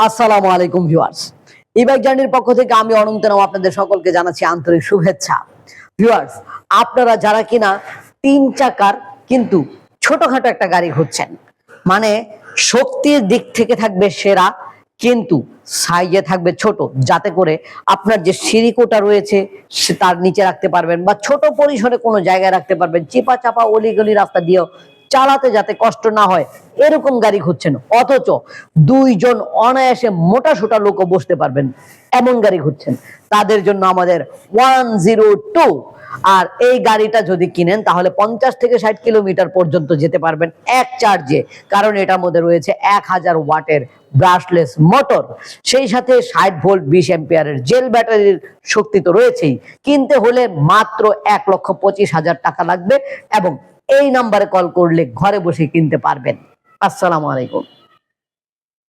আসসালামু আলাইকুম viewers, e-bike জার্নির পক্ষ থেকে আমি অনন্ত নাম আপনাদের সকলকে জানাচ্ছি আন্তরিক শুভেচ্ছা। ভিউয়ার্স, আপনারা যারা কিনা 3 চাকার কিন্তু ছোটখাটো একটা গাড়ি খুঁজছেন, মানে শক্তির দিক থেকে থাকবে সেরা কিন্তু সাইজে থাকবে ছোট, যাতে করে আপনার যে সিঁড়িকোটা রয়েছে তার নিচে রাখতে পারবেন বা ছোট পরিসরে কোনো জায়গায় রাখতে পারবেন, চিপা চাপা অলিগলি রাস্তা দিয়েও চালাতে যাতে কষ্ট না হয় এরকম গাড়ি খুঁজছেন, অথচ 2 জন অনায়াসে মোটা সোটা লোকও বসতে পারবেন এমন গাড়ি খুঁজছেন, তাদের জন্য আমাদের 102। আর এই গাড়িটা যদি কিনেন তাহলে 50 থেকে 60 কিলোমিটার পর্যন্ত যেতে পারবেন এক চার্জে, কারণ এটার মধ্যে রয়েছে 1000 ওয়াটের ব্রাশলেস মোটর, সেই সাথে 60 ভোল্ট 20 অ্যাম্পিয়ারের জেল ব্যাটারির শক্তি তো রয়েছেই। কিনতে হলে মাত্র 1,25,000 টাকা লাগবে এবং এই নাম্বারে কল করলে ঘরে বসে কিনতে পারবেন। আসসালামু আলাইকুম।